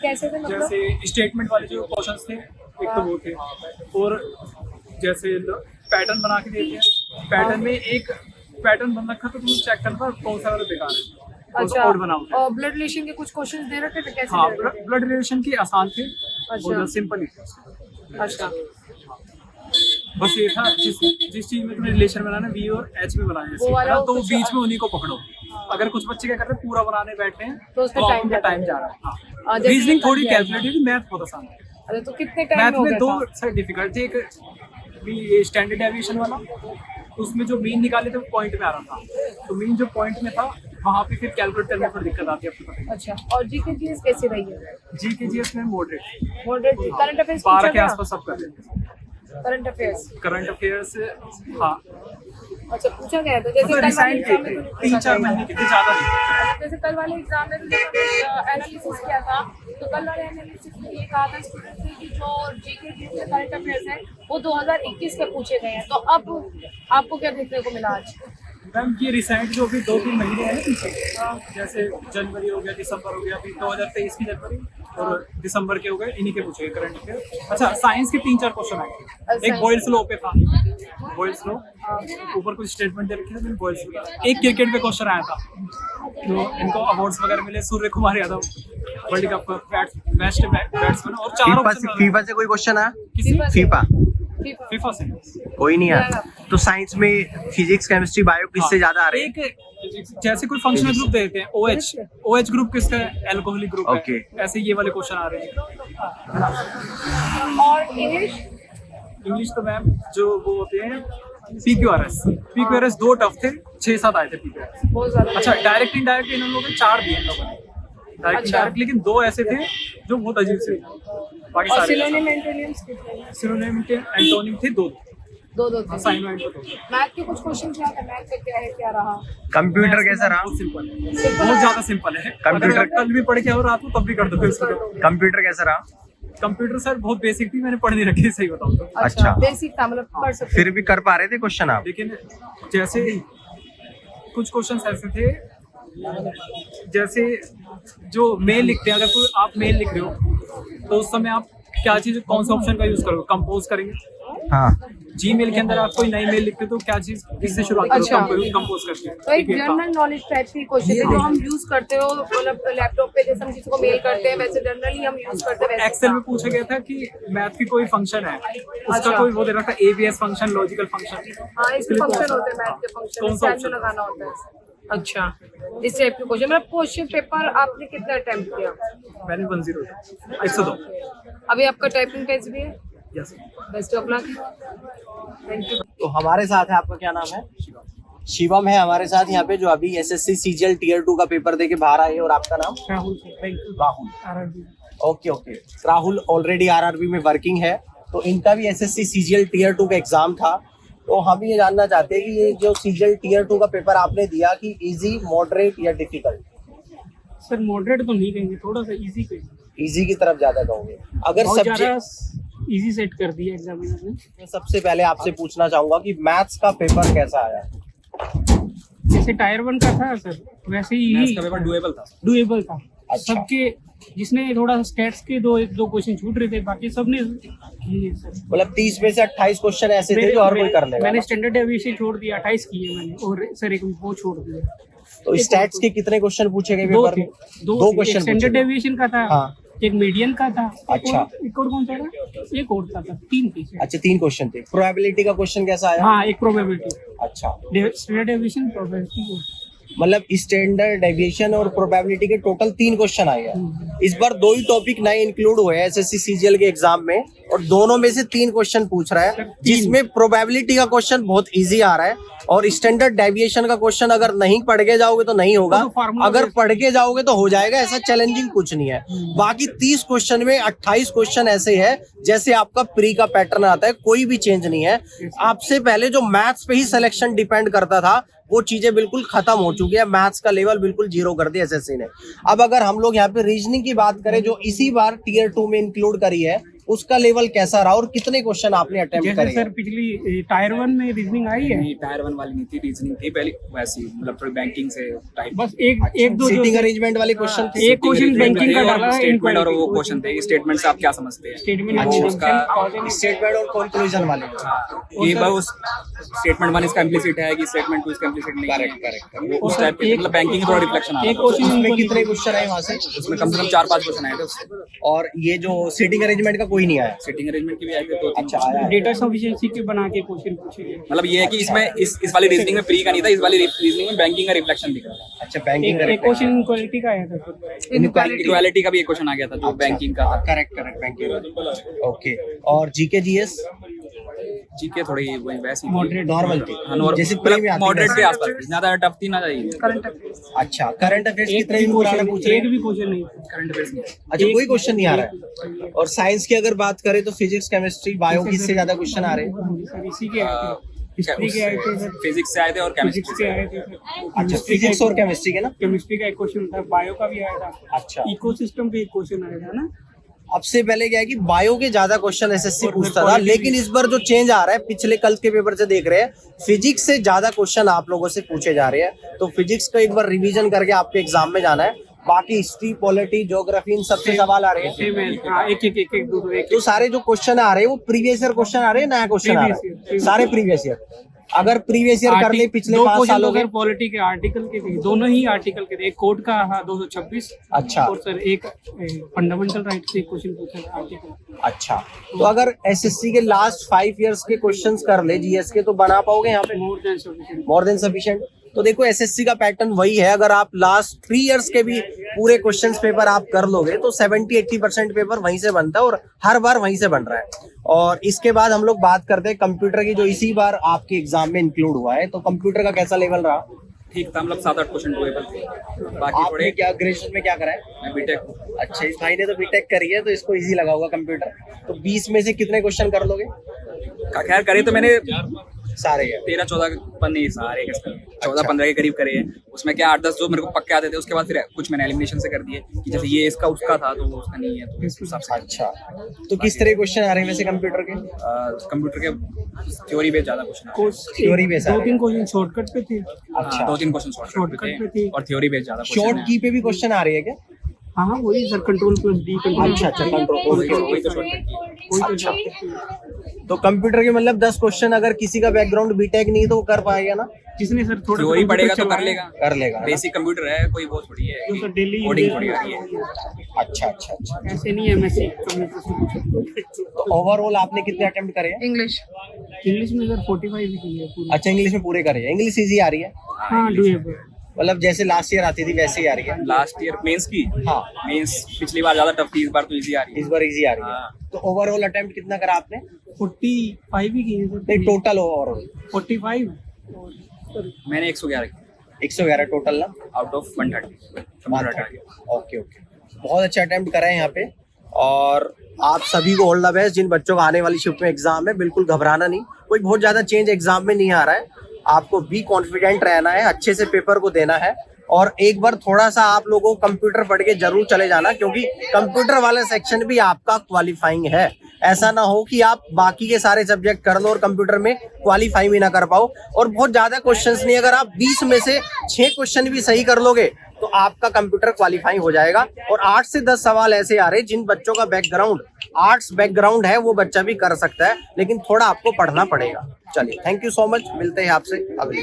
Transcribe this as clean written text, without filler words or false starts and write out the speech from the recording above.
कैसे थे मतलब? जैसे स्टेटमेंट वाले जो क्वेश्चंस थे एक तो वो थे, और जैसे पैटर्न बना के देते हैं, पैटर्न में एक पैटर्न बन रखा तो तुम चेक करना कौन सा वाला बेकार है, कौन सा अच्छा, और बनाओ। और ब्लड रिलेशन के कुछ क्वेश्चंस दे रखे थे, कैसे हाँ, दे रखे थे? ब्लड रिलेशन की आसान थे, अच्छा। और सिंपल ही थे। अच्छा, बस ये था जिस चीज में तुम्हें रिलेशन बनाना वी और एच में बनाना वो वाला है तो कुछ- बीच में उन्हीं को पकड़ो। अगर कुछ बच्चे क्या करते हैं पूरा बनाने बैठे हैं तो उसमें टाइम उनका जाता टाइम है। जा रहा है। हाँ, जैसे रीजनिंग थोड़ी ये- कैलकुलेटेड, मैथ बहुत आसान है। अरे तो कितने टाइम मैथ में हो में गया दो था? सर डिफिकल्ट थे, एक भी स्टैंडर्ड डेविएशन वाला, तो उसमें जो मीन निकाले थे वो पॉइंट में आ रहा था, तो मीन जो पॉइंट में था वहाँ पे फिर कैलकुलेट करने में दिक्कत आती है, आपको पता ही है। अच्छा, और जीके जीएस कैसी रही है? जीके में मॉडरेट मॉडरेट करंट अफेयर्स 12 के आसपास सब कर लेते हैं। करंट अफेयर्स करंट अफेयर्स हाँ, अच्छा पूछा गया था, जैसे मतलब कल वाले रिसाइड एग्जाम थे में तो 3-4 महीने के थे, ज़्यादा नहीं। जैसे कल वाले एग्जाम में एनालिसिस किया था, तो कल वाले एनालिसिस में ये कहा था स्टूडेंट ने कि जो जीके जीएस के करंट अफेयर्स हैं वो 2021 के पूछे गए हैं, तो अब आपको क्या देखने को मिला आज? मैम ये रिसेंट जो अभी 2-3 महीने हैं पीछे, जैसे जनवरी हो गया, दिसंबर हो गया, अभी 2023 की जनवरी और दिसंबर के हो गए, इन्हीं के पूछे गए करंट अफेयर। अच्छा, साइंस के 3-4 क्वेश्चन आए थे, एक बॉयल्स लॉ पे था, बॉयल्स लॉ ऊपर कुछ स्टेटमेंट दे रखे थे, बॉयल्स लॉ एक क्रिकेट पे क्वेश्चन आया था, तो इनको अवार्ड्स वगैरह मिले, सूर्य कुमार यादव वर्ल्ड कप का बेस्ट बैट्समैन, और 4 ऑप्शन फीफा से कोई क्वेश्चन आया? किसी फीफा फीफा से कोई नहीं आया। तो साइंस में फिजिक्स केमिस्ट्री बायो किससे ज्यादा आ रहे हैं? एक जैसे कोई फंक्शनल ग्रुप देते हैं, OH ग्रुप किसका है, एल्कोहलिक ग्रुप Okay. है, ऐसे ये वाले क्वेश्चन आ रहे हैं। और इंग्लिश तो मैम जो वो होते हैं PQRS 2 टफ थे, 6-7 आए थे PQRS। बहुत ज्यादा। अच्छा, डायरेक्ट इनडायरेक्ट इन लोगों ने 4 दिए इन लोगों ने, डायरेक्ट अच्छा। इनडायरेक्ट, लेकिन 2 ऐसे थे जो बहुत अजीब से थे। बाकी और सारे सिनोनिम एंटोनिम्स कितने? सिनोनिम थे, एंटोनिम थे 2, दो थे। साइन वाइन तो 2। मैथ के कुछ क्वेश्चन क्या था, मैथ का क्या है, क्या रहा? कंप्यूटर कैसा रहा? बहुत सिंपल है, बहुत ज्यादा सिंपल है। कंप्यूटर- अगर कल भी पढ़ के और रात को तब भी कर दोगे उसको। कंप्यूटर कैसा रहा? कंप्यूटर सर बहुत बेसिक थी, मैंने पढ़ नहीं रखी, सही बताऊं तो। अच्छा। बेसिक था, मतलब कर सकते फिर भी कर पा रहे थे क्वेश्चन आप? लेकिन जैसे कुछ क्वेश्चंस ऐसे थे, जैसे जो मेल लिखते हैं, अगर कोई आप मेल लिख रहे हो तो उस समय आप क्या चीज, कौन सा ऑप्शन का यूज करोगे? कंपोज करेंगे। हाँ। जीमेल के अंदर आप कोई नई मेल लिखते हो तो क्या चीज, किससे शुरुआत अच्छा। करोगे? कंपोज करके। तो एक जनरल नॉलेज टाइप की क्वेश्चन है जो हम यूज करते हो, मतलब लैपटॉप पे जैसे हम किसी को मेल करते हैं वैसे जनरली हम यूज करते हैं वैसे। एक्सेल में पूछा गया था कि मैथ की कोई फंक्शन है, उसका अच्छा। कोई वो दे रखा था, ABS फंक्शन, लॉजिकल फंक्शन। हाँ, इसके फंक्शन होते हैं, मैथ के कौन फंक्शन सा में option? लगाना होता है। अच्छा, इस टाइप के क्वेश्चन, मतलब क्वेश्चन पेपर आपने कितना अटेम्प्ट किया? मैंने 102 102। अभी आपका टाइपिंग टेस्ट भी है? Yes. Best of luck. Thank you. तो हमारे साथ है, आपका क्या नाम है? शिवम है हमारे साथ यहाँ पे, जो अभी SSC CGL Tier 2 का पेपर देके बाहर आए हैं। और आपका नाम? Rahul. Okay. Rahul already RRB में वर्किंग है, तो इनका भी SSC CGL Tier 2 का एग्जाम था। तो हम ये जानना चाहते हैं कि ये जो CGL Tier 2 का पेपर आपने दिया, कि इजी, मॉडरेट या डिफिकल्ट? सर मॉडरेट तो नहीं कहेंगे, थोड़ा सा इजी कहेंगे। इजी की तरफ ज्यादा कहोगे? अगर बहुत ज्यादा सब्जेक्ट, इजी सेट कर दिया एग्जामिनर ने। मैं सबसे पहले आपसे पूछना चाहूंगा कि मैथ्स का पेपर कैसा आया? जैसे टायर 1 का था सर, वैसे ही पेपर डुएबल था। अच्छा। सबके, जिसने थोड़ा स्टैट्स के दो क्वेश्चन छूट रहे थे, बाकी सबने किए सर। मतलब 30 में से 28 क्वेश्चन ऐसे थे जो हर कोई कर लेगा। मैंने स्टैंडर्ड डेविएशन छोड़ दिया, 28 किए मैंने, और सर एक वो छोड़ दिया। तो स्टैट्स के कितने क्वेश्चन पूछे गए दो पेपर थे, में? दो क्वेश्चन स्टैंडर्ड डेविएशन का था, हाँ। एक मीडियन का था, अच्छा। एक और कौन सा था? एक और था, 3 थे। अच्छा, 3 क्वेश्चन थे। प्रोबेबिलिटी का क्वेश्चन कैसा आया? हाँ, एक प्रोबेबिलिटी, अच्छा, स्टैंडर्ड डेविएशन, प्रोबेबिलिटी। मतलब स्टैंडर्ड डेविएशन और प्रोबेबिलिटी के टोटल 3 क्वेश्चन आए हैं। इस बार 2 ही टॉपिक नए इंक्लूड हुए हैं SSC CGL के एग्जाम में, और दोनों में से 3 क्वेश्चन पूछ रहा है, जिसमें प्रोबेबिलिटी का क्वेश्चन बहुत इजी आ रहा है, और स्टैंडर्ड डेविएशन का क्वेश्चन अगर नहीं पढ़ के जाओगे तो नहीं होगा, अगर पढ़ के जाओगे तो हो जाएगा। ऐसा चैलेंजिंग कुछ नहीं है। बाकी 30 क्वेश्चन में 28 क्वेश्चन ऐसे है जैसे आपका प्री का पैटर्न आता है, कोई भी चेंज नहीं है। आपसे पहले जो मैथ्स पे ही सिलेक्शन डिपेंड करता था, वो चीजें बिल्कुल खत्म हो चुकी है। मैथ्स का लेवल बिल्कुल 0 कर दिया SSC ने। अब अगर हम लोग यहाँ पे रीजनिंग की बात करें, जो इसी बार Tier 2 में इंक्लूड करी है, उसका लेवल कैसा रहा और कितने क्वेश्चन आपने अटेम्प्ट जैसे करे? सर पिछली टायर 1 में रीजनिंग आई है, नहीं, टायर 1 वाली नहीं थी, रीजनिंग थी पहले वैसी, मतलब थोड़ी बैंकिंग से टाइप। बस एक दो सीटिंग अरेंजमेंट वाले क्वेश्चन थे? एक क्वेश्चन बैंकिंग का डाला है, स्टेटमेंट और वो क्वेश्चन थे, स्टेटमेंट से आप क्या समझते हैं? स्टेटमेंट अच्छा, उसका स्टेटमेंट और कंक्लूजन वाले? ये बस स्टेटमेंट 1 इसका इम्प्लिसिट है कि स्टेटमेंट 2 इसका इम्प्लिसिट नहीं है। करेक्ट। वो उस टाइप के, मतलब बैंकिंग थोड़ा रिफ्लेक्शन आ एक रहा है क्वेश्चन उसमें कितने क्वेश्चन आए वहां से? उसमें कम से कम 4-5 क्वेश्चन आए थे उससे। और ये जो सीटिंग अरेंजमेंट का कोई नहीं आया? सिटिंग अरेंजमेंट के भी आए थे 2-3। अच्छा, आया है। डेटा सफिशिएंसी के बना के क्वेश्चन पूछे गए। मतलब ये है कि इसमें इस वाली रीजनिंग में प्री का नहीं था, इस वाली रीजनिंग में बैंकिंग का रिफ्लेक्शन दिख रहा था। अच्छा, बैंकिंग एक क्वेश्चन इनक्वालिटी का आया था सर। इक्वालिटी का भी एक क्वेश्चन आ गया था जो बैंकिंग का था। Correct banking. ओके, और जीके जीएस जीके थोड़ी वही वैसी मॉडरेट नॉर्मल थी, हाँ, जैसे प्री में आती मॉडरेट है के वैसे। आसपास थी, ज्यादा टफ थी ना जाएगी। अच्छा, करंट अफेयर्स एक कितने भी दिन पुराना पूछ रहे एक हैं? भी क्वेश्चन नहीं। करंट अफेयर्स नहीं। अच्छा, कोई क्वेश्चन नहीं आ रहा है। और साइंस की अगर बात करें तो फिजिक्स, केमिस्ट्री, बायो किससे ज्यादा क्वेश्चन आ रहे हैं? सर इसी के आए थे, हिस्ट्री के आए थे सर, फिजिक्स से आए थे और फिजिक्स केमिस्ट्री के से। आए थे सर। अच्छा, फिजिक्स और केमिस्ट्री के ना? केमिस्ट्री का एक क्वेश्चन था, बायो का भी आया था। अच्छा, इकोसिस्टम पे एक क्वेश्चन आया था ना। अब से पहले क्या है कि बायो के ज्यादा क्वेश्चन एसएससी पूछता था, लेकिन इस बार जो चेंज आ रहा है पिछले कल के पेपर से देख रहे हैं, फिजिक्स से ज्यादा क्वेश्चन आप लोगों से पूछे जा रहे हैं। तो फिजिक्स का एक बार रिवीजन करके आपके एग्जाम में जाना है। बाकी हिस्ट्री, पॉलिटी, ज्योग्राफी, इन सबसे सवाल आ रहे हैं। सेम है, हाँ, एक दो एक तो सारे जो क्वेश्चन आ रहे हैं वो प्रीवियस ईयर क्वेश्चन आ रहे हैं, नया क्वेश्चन आ रहा है? Previous year। सारे प्रीवियस ईयर। अगर प्रीवियस ईयर कर ले पिछले 5 सालों के? पॉलिटी के आर्टिकल के थे, दोनों ही आर्टिकल के थे। एक कोड का 226। अच्छा। और सर एक फंडामेंटल राइट से एक क्वेश्चन पूछा था आर्टिकल। अच्छा, तो अगर एसएससी के लास्ट 5 इयर्स के क्वेश्चंस कर ले जीएस के, तो बना पाओगे यहाँ पे? More than sufficient. तो देखो, एसएससी का पैटर्न वही है। अगर आप लास्ट 3 इयर्स के भी पूरे क्वेश्चंस पेपर आप कर लोगे तो 70-80% पेपर वहीं से बनता है और हर बार वहीं से बन रहा है। और इसके बाद हम लोग बात करते हैं कंप्यूटर की, जो इसी बार आपके एग्जाम में इंक्लूड हुआ है। तो कंप्यूटर का कैसा लेवल रहा? ठीक था, मतलब 7-8 क्वेश्चन डुएबल थे। बाकी आपने थोड़े क्या ग्रेजुएशन में क्या करा है? मैं बीटेक। अच्छा, इस भाई ने तो बीटेक करी है तो इसको इजी लगा होगा कंप्यूटर। तो 20 में से कितने क्वेश्चन कर लोगे? खैर करे तो मैंने सारे है। 13-14 पन्ने सारे 14-15 के करीब करे हैं। उसमें क्या 8-10 जो मेरे को पक्के आते थे, उसके बाद फिर कुछ मैंने एलिमिनेशन से कर दिए कि जैसे ये इसका उसका था तो वो उसका नहीं है, तो इस हिसाब से। अच्छा, तो किस तरह क्वेश्चन आ रहे हैं वैसे कंप्यूटर के? कंप्यूटर के थ्योरी बेस्ड ज्यादा क्वेश्चन थ्योरी बेस्ड आ रहे हैं। 2-3 क्वेश्चन शॉर्टकट पे थे। अच्छा, 2-3 क्वेश्चन Shortcut पे शॉर्टकट थे। थे और थ्योरी बेस्ड ज्यादा शॉर्ट की पे भी क्वेश्चन आ रही है क्या? हाँ, वही सर, कंट्रोल+D कंट्रोल। अच्छा, कंट्रोल। वही तो शॉर्टकट की। तो कंप्यूटर के मतलब 10 क्वेश्चन अगर किसी का बैकग्राउंड बीटेक नहीं तो वो कर पाएगा ना? जिसने सर थोड़ा थ्योरी पढ़ेगा तो कर लेगा, कर लेगा ना? बेसिक कंप्यूटर है, कोई वो थोड़ी है जो सर डेली कोडिंग थोड़ी आ रही है। अच्छा। ऐसे नहीं है, एमएससी कंप्यूटर से पूछा। तो ओवरऑल आपने कितने अटेम्प्ट करे हैं? इंग्लिश इंग्लिश में सर 45 भी की है पूरी। अच्छा, इंग्लिश में पूरे करे हैं। इंग्लिश इजी आ रही है? हाँ, डूएबल। मतलब जैसे लास्ट ईयर आती थी वैसे ही आ रही है? लास्ट ईयर मेंस की, हाँ, मेंस पिछली बार ज्यादा टफ थी, इस बार तो इजी आ रही है। इस बार इजी आ रही है। हाँ। तो ओवरऑल अटेम्प्ट कितना करा आपने? 45 ही की है नहीं, सर। टोटल ओवरऑल 45 और सर मैंने 111 की 111 टोटल ना? आउट ऑफ 130 कंप्यूटर हटा के। ओके, बहुत अच्छा अटेम्प्ट करा है यहाँ पे। और आप सभी को ऑल द बेस्ट। जिन बच्चों का आने वाली शिफ्ट में एग्जाम है, बिल्कुल घबराना नहीं, कोई बहुत ज्यादा चेंज एग्जाम में नहीं आ रहा है। आपको भी कॉन्फिडेंट रहना है, अच्छे से पेपर को देना है। और एक बार थोड़ा सा आप लोगों को कंप्यूटर पढ़ के जरूर चले जाना, क्योंकि कंप्यूटर वाला सेक्शन भी आपका क्वालिफाइंग है। ऐसा ना हो कि आप बाकी के सारे सब्जेक्ट कर लो और कंप्यूटर में क्वालिफाई भी ना कर पाओ। और बहुत ज्यादा क्वेश्चंस नहीं, अगर आप 20 में से 6 क्वेश्चन भी सही कर लोगे तो आपका कंप्यूटर क्वालिफाई हो जाएगा। और 8 से 10 सवाल ऐसे आ रहे हैं जिन बच्चों का बैकग्राउंड आर्ट्स बैकग्राउंड है वो बच्चा भी कर सकता है, लेकिन थोड़ा आपको पढ़ना पड़ेगा। चलिए, थैंक यू सो मच, मिलते हैं आपसे अगली।